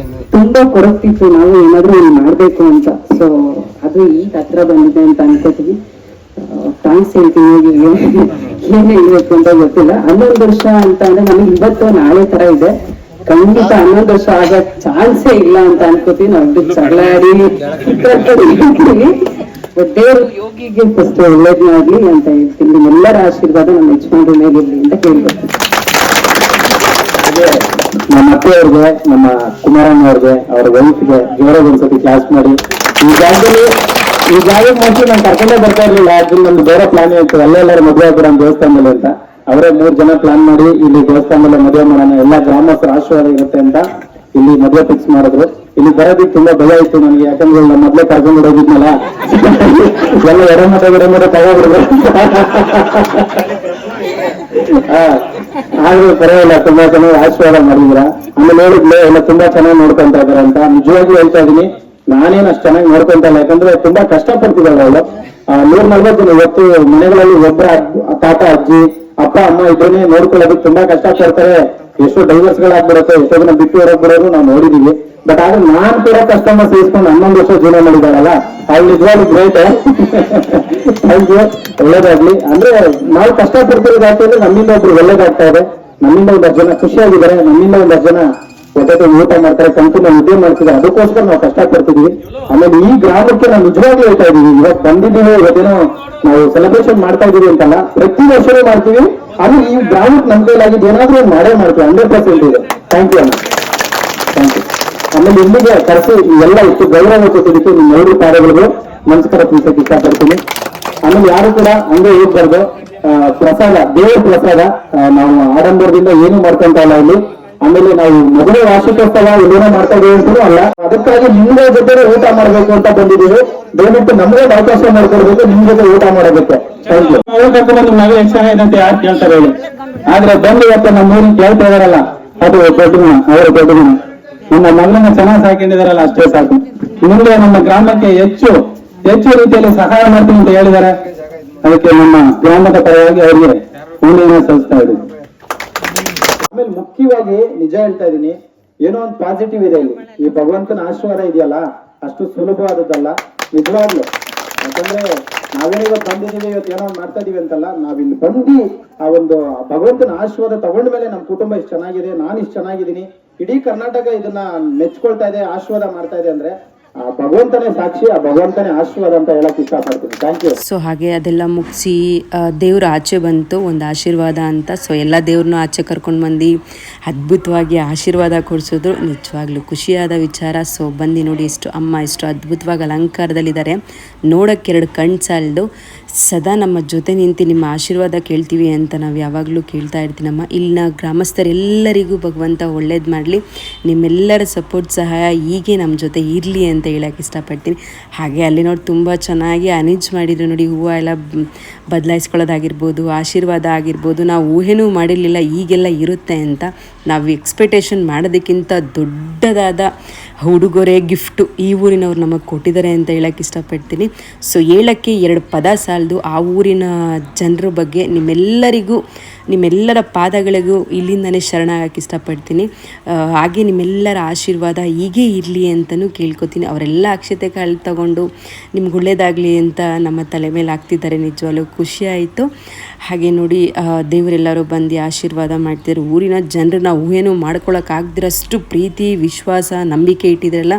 ತುಂಬಾ ಕೊರಗ್ತಿತ್ತು ನಾವು ಏನಾದ್ರೂ ಇಲ್ಲಿ ಮಾಡ್ಬೇಕು ಅಂತ. ಸೊ ಅದು ಈಗ ಹತ್ರ ಬಂದಿದೆ ಅಂತ ಅನ್ಕೋತೀವಿ. ಥ್ಯಾಂಕ್ಸ್ ಹೇಳ್ತೀವಿ. ಏನ್ ಹೇಳ್ಬೇಕು ಅಂತ ಗೊತ್ತಿಲ್ಲ. 11 ವರ್ಷ ಅಂತ ಅಂದ್ರೆ ನಮಗೆ ಇವತ್ತು ನಾಳೆ ತರ ಇದೆ. ಖಂಡಿತ 11 ವರ್ಷ ಆಗ ಚಾನ್ಸೇ ಇಲ್ಲ ಅಂತ ಅನ್ಕೋತೀವಿ. ನಾವು ಜಗಳಾಡಿ ದೇವರು ಯೋಗಿಗೆ ಫಸ್ಟ್ ಒಳ್ಳೇದ್ನಾಗ್ಲಿ ಅಂತ ಹೇಳ್ತೀನಿ. ನಿಮ್ಮೆಲ್ಲರ ಆಶೀರ್ವಾದ ನಮ್ಮ ಯಜಮಾನ್ರ ಮೇಲೆ ಇರ್ಲಿ ಅಂತ ಕೇಳ್ಬೇಕು. ನಮ್ಮ ಅತ್ತೆಯವ್ರಿಗೆ, ನಮ್ಮ ಕುಮಾರಣ್ಣ ಅವ್ರಿಗೆ, ಅವ್ರ ವೈಫ್ಗೆ ಜೋರಾಗಿ ಒಂದ್ಸತಿ ಕ್ಲಾಸ್ ಮಾಡಿ. ಈ ಜಾಗಕ್ಕೆ ಮೋಸ್ಟ್ಲಿ ನಾನು ಕರ್ಕೊಂಡೇ ಬರ್ತಾ ಇರ್ಲಿಲ್ಲ. ಅದನ್ನ ನಮ್ದು ಬೇರೆ ಪ್ಲಾನ್ ಇತ್ತು, ಎಲ್ಲರೂ ಮದುವೆ ಆಗ್ಬಿಡ ದೇವಸ್ಥಾನದಲ್ಲಿ ಅಂತ. ಅವರೇ 3 ಜನ ಪ್ಲಾನ್ ಮಾಡಿ ಇಲ್ಲಿ ದೇವಸ್ಥಾನದಲ್ಲೇ ಮದುವೆ ಮಾಡೋಣ, ಎಲ್ಲಾ ಗ್ರಾಮಸ್ಥರ ಆಶೀರ್ವಾದ ಇರುತ್ತೆ ಅಂತ ಇಲ್ಲಿ ಮದುವೆ ಫಿಕ್ಸ್ ಮಾಡಿದ್ರು. ಇಲ್ಲಿ ಬರೋದಕ್ಕೆ ತುಂಬಾ ಭಯ ಇತ್ತು ನನಗೆ, ಯಾಕಂದ್ರೆ ನಮ್ಮ ಮೊದ್ಲೇ ಕರ್ಕೊಂಡು ಹೋಗಿದ್ನಲ್ಲ ಎಲ್ಲ ಎಡಮತ ತಗೋಬಿಡ್ಬೇಕು. ಆದ್ರೂ ಪರವಾಗಿಲ್ಲ, ತುಂಬಾ ಚೆನ್ನಾಗಿ ಆಶೀರ್ವಾದ ಮಾಡಿದ್ರ. ಆಮೇಲೆ ಹೇಳಿದ್ಲೆ ಎಲ್ಲ ತುಂಬಾ ಚೆನ್ನಾಗಿ ನೋಡ್ಕೊಂತ ಇದಾರೆ ಅಂತ. ನಿಜವಾಗ್ಲೂ ಹೇಳ್ತಾ ಇದೀನಿ, ನಾನೇನು ಅಷ್ಟು ಚೆನ್ನಾಗಿ ನೋಡ್ಕೊಂತ ಇಲ್ಲ, ಯಾಕಂದ್ರೆ ತುಂಬಾ ಕಷ್ಟಪಡ್ತಿದ್ದಾಳೆ ಅವಳು. 140 ಜನ ಇವತ್ತು ಮನೆಗಳಲ್ಲಿ ಒಬ್ಬರ ತಾತ ಅಜ್ಜಿ ಅಪ್ಪ ಅಮ್ಮ ಇದ್ರನ್ನೇ ನೋಡ್ಕೊಳ್ಳೋದಕ್ಕೆ ತುಂಬಾ ಕಷ್ಟ ಪಡ್ತಾರೆ. ಎಷ್ಟೋ ಡೈವರ್ಸ್ ಗಳಾಗ್ಬಿಡುತ್ತೆ, ಎಷ್ಟೋ ಜನ ಬಿಟ್ಟು ಹೊರಗ್ಬಿಡೋದು ನಾವು ನೋಡಿದೀವಿ. ಬಟ್ ಆದ್ರೆ ನಾನ್ ಕೂಡ ಕಷ್ಟಮ ಸೇರಿಸ್ಕೊಂಡು 11 ವರ್ಷ ಜೀವನ ಮಾಡಿದಾಳಲ್ಲ, ಅವ್ಳು ನಿಜವಾಗ್ಲೂ ಗ್ರೇಟ್. ಥ್ಯಾಂಕ್ ಯು, ಒಳ್ಳೇದಾಗ್ಲಿ. ಅಂದ್ರೆ ನಾವು ಕಷ್ಟ ಪಡ್ತಿರೋದು ಯಾಕಂದ್ರೆ ನಮ್ಮಿಂದ ಒಬ್ರು ಒಳ್ಳೇದಾಗ್ತಾ ಇದೆ, ನಮ್ಮಿಂದ 10 ಜನ ಖುಷಿಯಾಗಿದ್ದಾರೆ, ನಮ್ಮಿಂದ 10 ಜನ ಜೊತೆ ಊಟ ಮಾಡ್ತಾರೆ, ಕಂಪನಿ ಉದ್ಯೋಗ ಮಾಡ್ತಿದ್ದಾರೆ, ಅದಕ್ಕೋಸ್ಕರ ನಾವು ಕಷ್ಟ ಪಡ್ತಿದೀವಿ. ಆಮೇಲೆ ಈ ಗ್ರಾಮಕ್ಕೆ ನಾವು ನಿಜವಾಗ್ಲೂ ಹೇಳ್ತಾ ಇದೀವಿ, ಇವತ್ತು ಬಂದಿದ್ದೀವಿ, ಇವತ್ತೇನೋ ನಾವು ಸೆಲೆಬ್ರೇಷನ್ ಮಾಡ್ತಾ ಇದೀವಿ ಅಂತಲ್ಲ, ಪ್ರತಿ ವರ್ಷವೂ ಮಾಡ್ತೀವಿ. ಆಮೇಲೆ ಈ ಗ್ರಾಮಕ್ಕೆ ನಮ್ಮ ಕೈಲಾಗಿದ್ದು ಏನಾದ್ರೂ ಮಾಡೇ ಮಾಡ್ತೀವಿ, 100% ಇದೆ. ಥ್ಯಾಂಕ್ ಯು ಅಣ್ಣ, ಥ್ಯಾಂಕ್ ಯು. ಆಮೇಲೆ ಇಲ್ಲಿಗೆ ಕರೆಸಿ ಎಲ್ಲ ಇಷ್ಟು ಗೌರವ ಕೊಟ್ಟಿದ್ದಕ್ಕೆ ನಿಮ್ಮ 2 ಕಾರ್ಯಗಳಿಗೂ ನಮಸ್ಕಾರ ತಿಳಿಸಕ್ಕೆ ಇಷ್ಟಪಡ್ತೀನಿ. ಆಮೇಲೆ ಯಾರು ಕೂಡ ಹಂಗೆ ಹೋಗ್ಬಾರ್ದು. ಪ್ರಸಾದ, ದೇವರ ಪ್ರಸಾದ, ನಾವು ಆಡಂಬರದಿಂದ ಏನು ಮಾಡ್ಕೊಂತ ಇಲ್ಲ ಇಲ್ಲಿ. ಆಮೇಲೆ ನಾವು ಮದುವೆ ವಾರ್ಷಿಕೋತ್ಸವ ಇಲ್ಲೇನೋ ಮಾಡ್ತಾ ಇದೀವಿ ಅಂತಲೂ ಅಲ್ಲ, ಅದಕ್ಕಾಗಿ ನಿಮ್ಗಳ ಜೊತೆ ಊಟ ಮಾಡ್ಬೇಕು ಅಂತ ಬಂದಿದ್ದೀವಿ. ದಯವಿಟ್ಟು ನಮ್ಗೆ ಅವಕಾಶ ಮಾಡ್ಕೊಡ್ಬೇಕು, ನಿಮ್ ಜೊತೆ ಊಟ ಮಾಡೋದಕ್ಕೆ. Thank you. ಕರ್ಕೊಂಡ್ಬಂದು ಮಗ ಎಷ್ಟು ಚೆನ್ನಾಗಿದೆ ಅಂತ ಯಾರು ಕೇಳ್ತಾರೆ ಹೇಳಿ. ಆದ್ರೆ ಬಂದು ಇವತ್ತು ನಮ್ಮ ಊರಿಗೆ ಕೇಳ್ತಾ ಇದಾರಲ್ಲ, ಅದು ದೊಡ್ಡ ಗುಣ, ಅವರ ದೊಡ್ಡ ಗುಣ. ನಮ್ಮ ಮಗಳನ್ನ ಚೆನ್ನಾಗಿ ಸಾಕೊಂಡಿದಾರಲ್ಲ, ಅಷ್ಟೇ ಸಾಕು. ಮುಂದೆ ನಮ್ಮ ಗ್ರಾಮಕ್ಕೆ ಹೆಚ್ಚು ರೀತಿಯಲ್ಲಿ ಸಹಾಯ ಮಾಡ್ತೀನಿ ಅಂತ ಹೇಳಿದ್ದಾರೆ. ಅದಕ್ಕೆ ನಮ್ಮ ಗ್ರಾಮದ ಪರವಾಗಿ ಅವರಿಗೆ ಪುಣ್ಯನ ಸಲ್ಲಿಸ್ತಾ ಇದ್ದೀವಿ. ಆಮೇಲೆ ಮುಖ್ಯವಾಗಿ ನಿಜ ಹೇಳ್ತಾ ಇದೀನಿ, ಏನೋ ಒಂದು ಪಾಸಿಟಿವ್ ಇದೆ ಇಲ್ಲಿ. ಈ ಭಗವಂತನ ಆಶೀರ್ವಾದ ಇದೆಯಲ್ಲ, ಅಷ್ಟು ಸುಲಭವಾದದ್ದಲ್ಲ ನಿಜವಾಗ್ಲು. ಯಾಕಂದ್ರೆ ನಾವೇನೋ ಇವತ್ತು ಬಂದಿದ್ದೀವಿ, ಇವತ್ತು ಏನೋ ಮಾಡ್ತಾ ಇದೀವಿ ಅಂತಲ್ಲ, ನಾವಿಲ್ಲಿ ಬಂದು ಆ ಒಂದು ಭಗವಂತನ ಆಶೀರ್ವಾದ ತಗೊಂಡ ಮೇಲೆ ನಮ್ಮ ಕುಟುಂಬ ಇಷ್ಟು ಚೆನ್ನಾಗಿದೆ, ನಾನು ಇಷ್ಟು ಚೆನ್ನಾಗಿದ್ದೀನಿ, ಇಡೀ ಕರ್ನಾಟಕ ಇದನ್ನ ಮೆಚ್ಕೊಳ್ತಾ ಇದೆ, ಆಶೀರ್ವಾದ ಮಾಡ್ತಾ ಇದೆ ಅಂದ್ರೆ ಆ ಭಗವಂತನೇ ಸಾಕ್ಷಿ, ಆ ಭಗವಂತನೇ ಆಶೀರ್ವಾದ ಅಂತ ಹೇಳಕ್ ಇಷ್ಟಪಡ್ತೀನಿ. Thank you. ಸೊ ಹಾಗೆ ಅದೆಲ್ಲ ಮುಗಿಸಿ ದೇವ್ರ ಆಚೆ ಬಂತು ಒಂದು ಆಶೀರ್ವಾದ ಅಂತ. ಸೊ ಎಲ್ಲ ದೇವ್ರನ್ನೂ ಆಚೆ ಕರ್ಕೊಂಡು ಬಂದು ಅದ್ಭುತವಾಗಿ ಆಶೀರ್ವಾದ ಕೊಡಿಸಿದ್ರು. ನಿಜವಾಗ್ಲೂ ಖುಷಿಯಾದ ವಿಚಾರ. ಸೊ ಬಂದು ನೋಡಿ ಎಷ್ಟು ಅಮ್ಮ ಎಷ್ಟು ಅದ್ಭುತವಾಗಿ ಅಲಂಕಾರದಲ್ಲಿದ್ದಾರೆ, ನೋಡೋಕ್ಕೆ 2 ಕಣ್ಣು ಸಾಲದು. ಸದಾ ನಮ್ಮ ಜೊತೆ ನಿಂತು ನಿಮ್ಮ ಆಶೀರ್ವಾದ ಕೇಳ್ತೀವಿ ಅಂತ ನಾವು ಯಾವಾಗಲೂ ಕೇಳ್ತಾ ಇರ್ತೀನಮ್ಮ. ಇಲ್ಲಿನ ಗ್ರಾಮಸ್ಥರೆಲ್ಲರಿಗೂ ಭಗವಂತ ಒಳ್ಳೇದು ಮಾಡಲಿ, ನಿಮ್ಮೆಲ್ಲರ ಸಪೋರ್ಟ್ ಸಹಾಯ ಹೀಗೆ ನಮ್ಮ ಜೊತೆ ಇರಲಿ ಅಂತ ಹೇಳೋಕ್ಕೆ ಇಷ್ಟಪಡ್ತೀನಿ. ಹಾಗೆ ಅಲ್ಲಿ ನೋಡಿ ತುಂಬ ಚೆನ್ನಾಗಿ ಅರೇಂಜ್ ಮಾಡಿದ್ರು ನೋಡಿ, ಹೂವು ಎಲ್ಲ ಬದಲಾಯಿಸ್ಕೊಳ್ಳೋದಾಗಿರ್ಬೋದು, ಆಶೀರ್ವಾದ ಆಗಿರ್ಬೋದು. ನಾವು ಊಹೆನೂ ಮಾಡಿರಲಿಲ್ಲ ಹೀಗೆಲ್ಲ ಇರುತ್ತೆ ಅಂತ. ನಾವು ಎಕ್ಸ್ಪೆಕ್ಟೇಷನ್ ಮಾಡೋದಕ್ಕಿಂತ ದೊಡ್ಡದಾದ ಉಡುಗೊರೆ ಗಿಫ್ಟು ಈ ಊರಿನವ್ರು ನಮಗೆ ಕೊಟ್ಟಿದ್ದಾರೆ ಅಂತ ಹೇಳೋಕ್ಕೆ ಇಷ್ಟಪಡ್ತೀನಿ. ಸೊ ಹೇಳೋಕ್ಕೆ 2 ಪದ ಸಾಲದು. ಆ ಊರಿನ ಜನರ ಬಗ್ಗೆ ನಿಮ್ಮೆಲ್ಲರ ಪಾದಗಳಿಗೂ ಇಲ್ಲಿಂದನೇ ಶರಣಾಗಕ್ಕೆ ಇಷ್ಟಪಡ್ತೀನಿ. ಹಾಗೆ ನಿಮ್ಮೆಲ್ಲರ ಆಶೀರ್ವಾದ ಹೀಗೆ ಇರಲಿ ಅಂತಲೂ ಕೇಳ್ಕೊತೀನಿ. ಅವರೆಲ್ಲ ಅಕ್ಷತೆ ಕಾಳು ತಗೊಂಡು ನಿಮ್ಗೆ ಒಳ್ಳೇದಾಗಲಿ ಅಂತ ನಮ್ಮ ತಲೆ ಮೇಲೆ ಹಾಕ್ತಿದ್ದಾರೆ. ನಿಜವಾಗ್ಲೂ ಖುಷಿ ಆಯಿತು. ಹಾಗೆ ನೋಡಿ ದೇವರೆಲ್ಲರೂ ಬಂದು ಆಶೀರ್ವಾದ ಮಾಡ್ತಿದ್ದಾರೆ. ಊರಿನ ಜನರು ನಾವು ಊಹೇನೂ ಮಾಡ್ಕೊಳಕ್ಕಾಗ್ದಿರಷ್ಟು ಪ್ರೀತಿ, ವಿಶ್ವಾಸ, ನಂಬಿಕೆ ಇಟ್ಟಿದ್ರಲ್ಲ,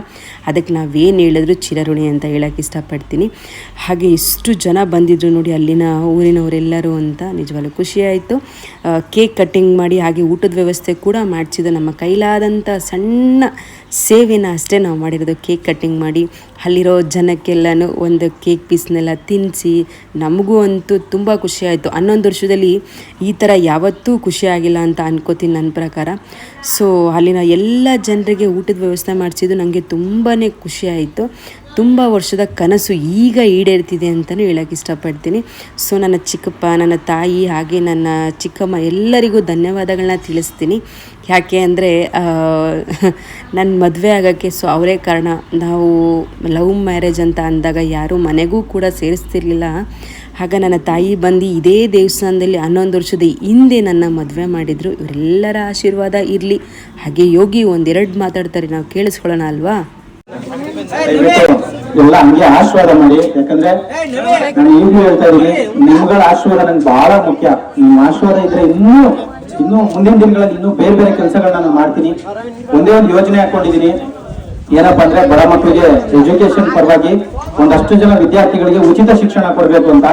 ಅದಕ್ಕೆ ನಾವೇನು ಹೇಳಿದ್ರು ಚಿರಋಣಿ ಅಂತ ಹೇಳೋಕ್ಕೆ ಇಷ್ಟಪಡ್ತೀನಿ. ಹಾಗೆ ಇಷ್ಟು ಜನ ಬಂದಿದ್ರು ನೋಡಿ ಅಲ್ಲಿನ ಊರಿನವರೆಲ್ಲರೂ ಅಂತ, ನಿಜವಾಗ್ಲೂ ಖುಷಿಯಾಯಿತು. ಕೇಕ್ ಕಟ್ಟಿಂಗ್ ಮಾಡಿ ಹಾಗೆ ಊಟದ ವ್ಯವಸ್ಥೆ ಕೂಡ ಮಾಡಿಸಿದ್ದು. ನಮ್ಮ ಕೈಲಾದಂಥ ಸಣ್ಣ ಸೇವೆನ ಅಷ್ಟೇ ನಾವು ಮಾಡಿರೋದು. ಕೇಕ್ ಕಟ್ಟಿಂಗ್ ಮಾಡಿ ಅಲ್ಲಿರೋ ಜನಕ್ಕೆಲ್ಲನೂ ಒಂದು ಕೇಕ್ ಪೀಸ್ನೆಲ್ಲ ತಿನ್ನಿಸಿ ನಮಗೂ ಅಂತೂ ತುಂಬ ಖುಷಿಯಾಯಿತು. 11 ವರ್ಷದಲ್ಲಿ ಈ ಥರ ಯಾವತ್ತೂ ಖುಷಿಯಾಗಿಲ್ಲ ಅಂತ ಅನ್ಕೋತೀನಿ ನನ್ನ ಪ್ರಕಾರ. ಸೊ ಅಲ್ಲಿನ ಎಲ್ಲ ಜನರಿಗೆ ಊಟದ ವ್ಯವಸ್ಥೆ ಮಾಡಿಸಿದ್ದು ನನಗೆ ತುಂಬಾ ಖುಷಿಯಾಯಿತು. ತುಂಬ ವರ್ಷದ ಕನಸು ಈಗ ಈಡೇರ್ತಿದೆ ಅಂತಲೂ ಹೇಳೋಕ್ಕೆ ಇಷ್ಟಪಡ್ತೀನಿ. ಸೊ ನನ್ನ ಚಿಕ್ಕಪ್ಪ, ನನ್ನ ತಾಯಿ, ಹಾಗೆ ನನ್ನ ಚಿಕ್ಕಮ್ಮ ಎಲ್ಲರಿಗೂ ಧನ್ಯವಾದಗಳನ್ನ ತಿಳಿಸ್ತೀನಿ. ಯಾಕೆ ಅಂದರೆ ನನ್ನ ಮದುವೆ ಆಗೋಕ್ಕೆ ಸೊ ಅವರೇ ಕಾರಣ. ನಾವು ಲವ್ ಮ್ಯಾರೇಜ್ ಅಂತ ಅಂದಾಗ ಯಾರೂ ಮನೆಗೂ ಕೂಡ ಸೇರಿಸ್ತಿರ್ಲಿಲ್ಲ. ಆಗ ನನ್ನ ತಾಯಿ ಬಂದು ಇದೇ ದೇವಸ್ಥಾನದಲ್ಲಿ 11 ವರ್ಷದ ಹಿಂದೆ ನನ್ನ ಮದುವೆ ಮಾಡಿದರು. ಇವರೆಲ್ಲರ ಆಶೀರ್ವಾದ ಇರಲಿ. ಹಾಗೆ ಯೋಗಿ 1-2 ಮಾತಾಡ್ತಾರೆ, ನಾವು ಕೇಳಿಸ್ಕೊಳ್ಳೋಣ ಅಲ್ವಾ? ಎಲ್ಲ ಹಂಗೆ ಆಶೀರ್ವಾದ ಮಾಡಿ. ಯಾಕಂದ್ರೆ ನಾನು ಈಗಲೂ ಹೇಳ್ತಾ ಇದ್ದೀನಿ, ನಿಮ್ಗಳ ಆಶೀರ್ವಾದ ನಂಗೆ ಬಹಳ ಮುಖ್ಯ. ನಿಮ್ಮ ಆಶೀರ್ವಾದ ಇದ್ರೆ ಇನ್ನೂ ಮುಂದಿನ ದಿನಗಳಲ್ಲಿ ಇನ್ನೂ ಬೇರೆ ಬೇರೆ ಕೆಲಸಗಳನ್ನ ನಾನು ಮಾಡ್ತೀನಿ. ಒಂದೇ ಒಂದು ಯೋಜನೆ ಹಾಕೊಂಡಿದ್ದೀನಿ. ಏನಪ್ಪಾ ಅಂದ್ರೆ ಬಡ ಮಕ್ಕಳಿಗೆ ಎಜುಕೇಶನ್ ಪರವಾಗಿ ಒಂದಷ್ಟು ಜನ ವಿದ್ಯಾರ್ಥಿಗಳಿಗೆ ಉಚಿತ ಶಿಕ್ಷಣ ಕೊಡ್ಬೇಕು ಅಂತ.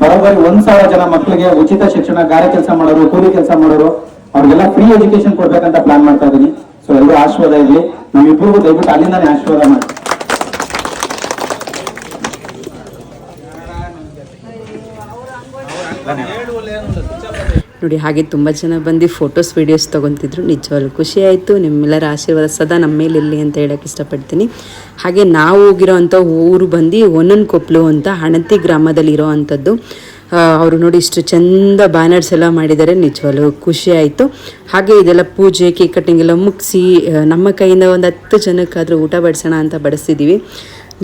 ಬರೋಬ್ಬರಿ 1,000 ಜನ ಮಕ್ಕಳಿಗೆ ಉಚಿತ ಶಿಕ್ಷಣ, ಗಾರೆ ಕೆಲಸ ಮಾಡೋರು, ಕೂಲಿ ಕೆಲಸ ಮಾಡೋರು, ಅವ್ರಿಗೆಲ್ಲ ಫ್ರೀ ಎಜುಕೇಶನ್ ಕೊಡ್ಬೇಕಂತ ಪ್ಲಾನ್ ಮಾಡ್ತಾ ಇದ್ದೀನಿ. ಸೊ ಎಲ್ಲರೂ ಆಶೀರ್ವಾದ ಇರಲಿ. ನಮ್ಮಿಬ್ಬರಿಗೂ ದಯವಿಟ್ಟು ಅಲ್ಲಿಂದಾನೇ ಆಶೀರ್ವಾದ ಮಾಡಿ. ನೋಡಿ. ಹಾಗೆ ತುಂಬ ಜನ ಬಂದು ಫೋಟೋಸ್ ವೀಡಿಯೋಸ್ ತೊಗೊತಿದ್ರು. ನಿಜವಾಗ್ಲೂ ಖುಷಿ ಆಯಿತು. ನಿಮ್ಮೆಲ್ಲರ ಆಶೀರ್ವಾದ ಸದಾ ನಮ್ಮ ಮೇಲೆ ಇರಲಿ ಅಂತ ಹೇಳೋಕ್ಕೆ ಇಷ್ಟಪಡ್ತೀನಿ. ಹಾಗೆ ನಾವು ಹೋಗಿರೋವಂಥ ಊರು ಬಂದು ಒನ್ನೊಂದ್ಕೊಪ್ಲು ಅಂತ ಹಣತಿ ಗ್ರಾಮದಲ್ಲಿರೋ ಅಂಥದ್ದು. ಅವರು ನೋಡಿ ಇಷ್ಟು ಚೆಂದ ಬ್ಯಾನರ್ಸ್ ಎಲ್ಲ ಮಾಡಿದ್ದಾರೆ. ನಿಜವಾಗ್ಲೂ ಖುಷಿ ಆಯಿತು. ಹಾಗೆ ಇದೆಲ್ಲ ಪೂಜೆ ಕೇಕ್ ಕಟ್ಟಿಂಗ್ ಎಲ್ಲ ಮುಗಿಸಿ ನಮ್ಮ ಕೈಯಿಂದ ಒಂದು 10 ಜನಕ್ಕಾದರೂ ಊಟ ಬಡಿಸೋಣ ಅಂತ ಬಡಿಸ್ತಿದ್ದೀವಿ.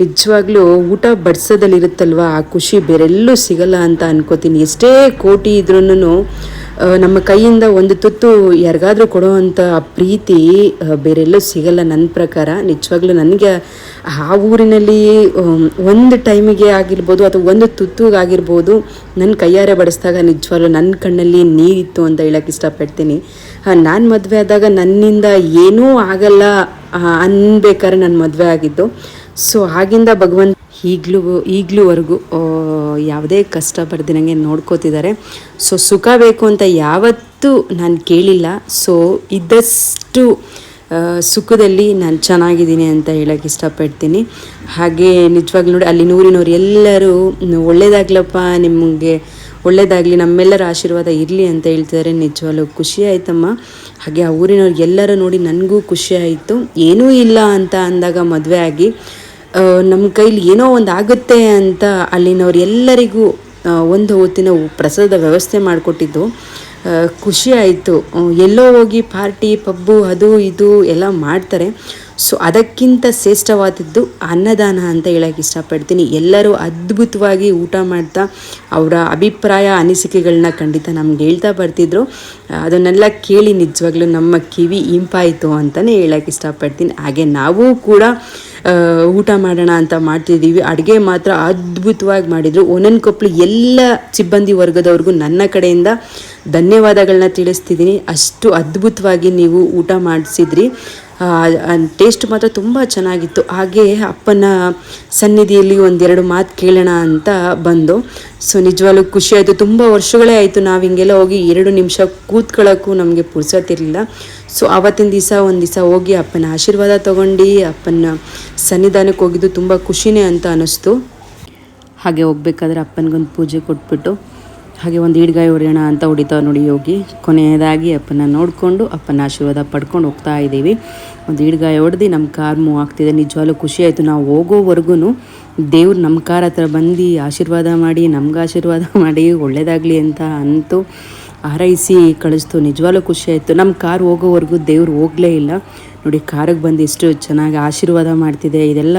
ನಿಜವಾಗ್ಲೂ ಊಟ ಬಡಿಸೋದಲ್ಲಿರುತ್ತಲ್ವ ಆ ಖುಷಿ ಬೇರೆಲ್ಲೂ ಸಿಗಲ್ಲ ಅಂತ ಅನ್ಕೋತೀನಿ. ಎಷ್ಟೇ ಕೋಟಿ ಇದ್ರೂ ನಮ್ಮ ಕೈಯಿಂದ ಒಂದು ತುತ್ತು ಯಾರಿಗಾದ್ರೂ ಕೊಡೋವಂಥ ಪ್ರೀತಿ ಬೇರೆಲ್ಲೂ ಸಿಗಲ್ಲ ನನ್ನ ಪ್ರಕಾರ. ನಿಜವಾಗ್ಲೂ ನನಗೆ ಆ ಊರಿನಲ್ಲಿ ಒಂದು ಟೈಮಿಗೆ ಆಗಿರ್ಬೋದು ಅಥವಾ ಒಂದು ತುತ್ತುಗಾಗಿರ್ಬೋದು ನನ್ನ ಕೈಯಾರೆ ಬಡಿಸಿದಾಗ ನಿಜವಾಗ್ಲೂ ನನ್ನ ಕಣ್ಣಲ್ಲಿ ನೀರಿತ್ತು ಅಂತ ಹೇಳೋಕ್ಕೆ ಇಷ್ಟಪಡ್ತೀನಿ. ನಾನು ಮದುವೆ ಆದಾಗ ನನ್ನಿಂದ ಏನೂ ಆಗಲ್ಲ ಅನ್ಬೇಕಾದ್ರೆ ನಾನು ಮದುವೆ ಆಗಿದ್ದು. ಸೊ ಆಗಿಂದ ಭಗವಂತ ಈಗಲೂವರೆಗೂ ಯಾವುದೇ ಕಷ್ಟ ಬರ್ದಿನಂಗೆ ನೋಡ್ಕೋತಿದ್ದಾರೆ. ಸೊ ಸುಖ ಬೇಕು ಅಂತ ಯಾವತ್ತೂ ನಾನು ಕೇಳಿಲ್ಲ. ಸೊ ಇದ್ದಷ್ಟು ಸುಖದಲ್ಲಿ ನಾನು ಚೆನ್ನಾಗಿದ್ದೀನಿ ಅಂತ ಹೇಳೋಕ್ಕೆ ಇಷ್ಟಪಡ್ತೀನಿ. ಹಾಗೆ ನಿಜವಾಗ್ಲೂ ನೋಡಿ ಅಲ್ಲಿ ನೂರಿನವ್ರು ಎಲ್ಲರೂ ಒಳ್ಳೇದಾಗ್ಲಪ್ಪ, ನಿಮಗೆ ಒಳ್ಳೇದಾಗಲಿ, ನಮ್ಮೆಲ್ಲರ ಆಶೀರ್ವಾದ ಇರಲಿ ಅಂತ ಹೇಳ್ತಿದ್ದಾರೆ. ನಿಜವಾಗ್ಲೂ ಖುಷಿ ಆಯ್ತಮ್ಮ. ಹಾಗೆ ಆ ಊರಿನವ್ರು ಎಲ್ಲರೂ ನೋಡಿ ನನಗೂ ಖುಷಿ ಆಯಿತು. ಏನೂ ಇಲ್ಲ ಅಂತ ಅಂದಾಗ ಮದುವೆ ಆಗಿ ನಮ್ಮ ಕೈಲಿ ಏನೋ ಒಂದು ಆಗುತ್ತೆ ಅಂತ ಅಲ್ಲಿನವ್ರು ಎಲ್ಲರಿಗೂ ಒಂದು ಹೊತ್ತಿನ ಪ್ರಸಾದದ ವ್ಯವಸ್ಥೆ ಮಾಡಿಕೊಟ್ಟಿದ್ದು ಖುಷಿ ಆಯಿತು. ಎಲ್ಲೋ ಹೋಗಿ ಪಾರ್ಟಿ ಪಬ್ಬು ಅದು ಇದು ಎಲ್ಲ ಮಾಡ್ತಾರೆ. ಸೊ ಅದಕ್ಕಿಂತ ಶ್ರೇಷ್ಠವಾದದ್ದು ಅನ್ನದಾನ ಅಂತ ಹೇಳೋಕ್ಕೆ ಇಷ್ಟಪಡ್ತೀನಿ. ಎಲ್ಲರೂ ಅದ್ಭುತವಾಗಿ ಊಟ ಮಾಡ್ತಾ ಅವರ ಅಭಿಪ್ರಾಯ ಅನಿಸಿಕೆಗಳನ್ನ ಖಂಡಿತ ನಮ್ಗೆ ಹೇಳ್ತಾ ಬರ್ತಿದ್ರು. ಅದನ್ನೆಲ್ಲ ಕೇಳಿ ನಿಜವಾಗ್ಲೂ ನಮ್ಮ ಕಿವಿ ಇಂಪಾಯಿತು ಅಂತಲೇ ಹೇಳೋಕ್ಕೆ ಇಷ್ಟಪಡ್ತೀನಿ. ಹಾಗೆ ನಾವು ಕೂಡ ಊಟ ಮಾಡೋಣ ಅಂತ ಮಾಡ್ತಿದ್ದೀವಿ. ಅಡುಗೆ ಮಾತ್ರ ಅದ್ಭುತವಾಗಿ ಮಾಡಿದರು. ಒನ್ನೊಂದ್ಕೊಪ್ಲು ಎಲ್ಲ ಸಿಬ್ಬಂದಿ ವರ್ಗದವ್ರಿಗೂ ನನ್ನ ಕಡೆಯಿಂದ ಧನ್ಯವಾದಗಳನ್ನ ತಿಳಿಸ್ತಿದ್ದೀನಿ. ಅಷ್ಟು ಅದ್ಭುತವಾಗಿ ನೀವು ಊಟ ಮಾಡಿಸಿದ್ರಿ. ಟೇಸ್ಟ್ ಮಾತ್ರ ತುಂಬ ಚೆನ್ನಾಗಿತ್ತು. ಹಾಗೆ ಅಪ್ಪನ ಸನ್ನಿಧಿಯಲ್ಲಿ 1-2 ಮಾತು ಕೇಳೋಣ ಅಂತ ಬಂದು. ಸೊ ನಿಜವಾಗ್ಲೂ ಖುಷಿ ಆಯಿತು. ತುಂಬ ವರ್ಷಗಳೇ ಆಯಿತು ನಾವು ಹಿಂಗೆಲ್ಲ ಹೋಗಿ 2 ನಿಮಿಷ ಕೂತ್ಕೊಳ್ಳೋಕ್ಕೂ ನಮಗೆ ಪುರ್ಸೊತ್ತಿರಲಿಲ್ಲ. ಸೊ ಆವತ್ತಿನ ದಿವಸ ಒಂದು ದಿವಸ ಹೋಗಿ ಅಪ್ಪನ ಆಶೀರ್ವಾದ ತೊಗೊಂಡು ಅಪ್ಪನ ಸನ್ನಿಧಾನಕ್ಕೆ ಹೋಗಿದ್ದು ತುಂಬ ಖುಷಿನೇ ಅಂತ ಅನ್ನಿಸ್ತು. ಹಾಗೆ ಹೋಗ್ಬೇಕಾದ್ರೆ ಅಪ್ಪನಿಗೊಂದು ಪೂಜೆ ಕೊಟ್ಬಿಟ್ಟು ಹಾಗೆ ಒಂದು ಈಡ್ಗಾಯಿ ಹೊಡೆಯೋಣ ಅಂತ ಹೊಡಿತಾವೆ ನೋಡಿ ಯೋಗಿ. ಕೊನೆಯದಾಗಿ ಅಪ್ಪನ ನೋಡಿಕೊಂಡು ಅಪ್ಪನ ಆಶೀರ್ವಾದ ಪಡ್ಕೊಂಡು ಹೋಗ್ತಾ ಇದ್ದೀವಿ. ಒಂದು ಈಡ್ಗಾಯಿ ಹೊಡೆದು ನಮ್ಮ ಕಾರ್ ಮೂವ್ ಆಗ್ತಿದೆ. ನಿಜವಾಗ್ಲೂ ಖುಷಿ ಆಯಿತು. ನಾವು ಹೋಗೋವರೆಗೂ ದೇವ್ರು ನಮ್ಮ ಕಾರ್ ಹತ್ರ ಬಂದು ಆಶೀರ್ವಾದ ಮಾಡಿ ನಮ್ಗೆ ಆಶೀರ್ವಾದ ಮಾಡಿ ಒಳ್ಳೇದಾಗಲಿ ಅಂತ ಅಂತೂ ಹಾರೈಸಿ ಕಳಿಸ್ತು. ನಿಜವಾಗ್ಲೂ ಖುಷಿ ಆಯಿತು. ನಮ್ಮ ಕಾರ್ ಹೋಗೋವರೆಗೂ ದೇವ್ರು ಹೋಗಲೇ ಇಲ್ಲ ನೋಡಿ. ಕಾರಿಗೆ ಬಂದು ಎಷ್ಟು ಚೆನ್ನಾಗಿ ಆಶೀರ್ವಾದ ಮಾಡ್ತಿದೆ. ಇದೆಲ್ಲ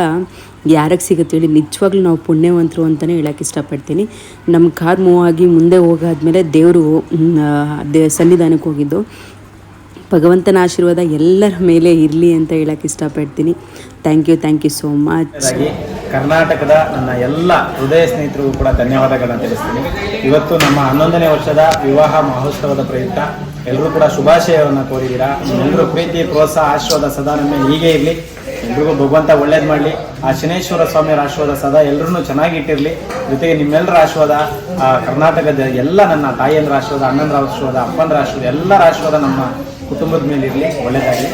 ಯಾರಿಗೆ ಸಿಗುತ್ತೆ ಹೇಳಿ? ನಿಜವಾಗ್ಲೂ ನಾವು ಪುಣ್ಯವಂತರು ಅಂತಲೇ ಹೇಳೋಕ್ಕೆ ಇಷ್ಟಪಡ್ತೀನಿ. ನಮ್ಮ ಕಾರ್ ಮೂವ್ ಆಗಿ ಮುಂದೆ ಹೋಗಾದ್ಮೇಲೆ ದೇವರು ಸನ್ನಿಧಾನಕ್ಕೆ ಹೋಗಿದ್ದು. ಭಗವಂತನ ಆಶೀರ್ವಾದ ಎಲ್ಲರ ಮೇಲೆ ಇರಲಿ ಅಂತ ಹೇಳೋಕ್ಕೆ ಇಷ್ಟಪಡ್ತೀನಿ. Thank you so much. ಕರ್ನಾಟಕದ ನನ್ನ ಎಲ್ಲ ಹೃದಯ ಸ್ನೇಹಿತರಿಗೂ ಕೂಡ ಧನ್ಯವಾದಗಳನ್ನು ತಿಳಿಸ್ತೀನಿ. ಇವತ್ತು ನಮ್ಮ 11ನೇ ವರ್ಷದ ವಿವಾಹ ಮಹೋತ್ಸವದ ಪ್ರಯುಕ್ತ ಎಲ್ಲರೂ ಕೂಡ ಶುಭಾಶಯವನ್ನು ಕೋರಿದ್ದೀರಾ. ಎಲ್ಲರೂ ಪ್ರೀತಿ ಪ್ರೋತ್ಸಾಹ ಆಶೀರ್ವಾದ ಸದಾ ನಮ್ಮ ಮೇಲೆ ಹೀಗೆ ಇರಲಿ. ಎಲ್ರಿಗೂ ಭಗವಂತ ಒಳ್ಳೇದು ಮಾಡಲಿ. ಆ ಶನೇಶ್ವರ ಸ್ವಾಮಿಯವರ ಆಶೀರ್ವಾದ ಸದಾ ಎಲ್ಲರೂ ಚೆನ್ನಾಗಿಟ್ಟಿರಲಿ. ಜೊತೆಗೆ ನಿಮ್ಮೆಲ್ಲರ ಆಶೀರ್ವಾದ, ಕರ್ನಾಟಕದ ಎಲ್ಲ ನನ್ನ ತಾಯಿಯಂದ್ರ ಆಶೀರ್ವಾದ, ಅಣ್ಣಂದ್ರ ಆಶೀರ್ವಾದ, ಅಪ್ಪಂದ್ರ ಆಶೀರ್ವಾದ, ಎಲ್ಲರ ಆಶೀರ್ವಾದ ನಮ್ಮ ಕುಟುಂಬದ ಮೇಲೆ ಇರಲಿ. ಒಳ್ಳೆಯದಾಗಲಿ.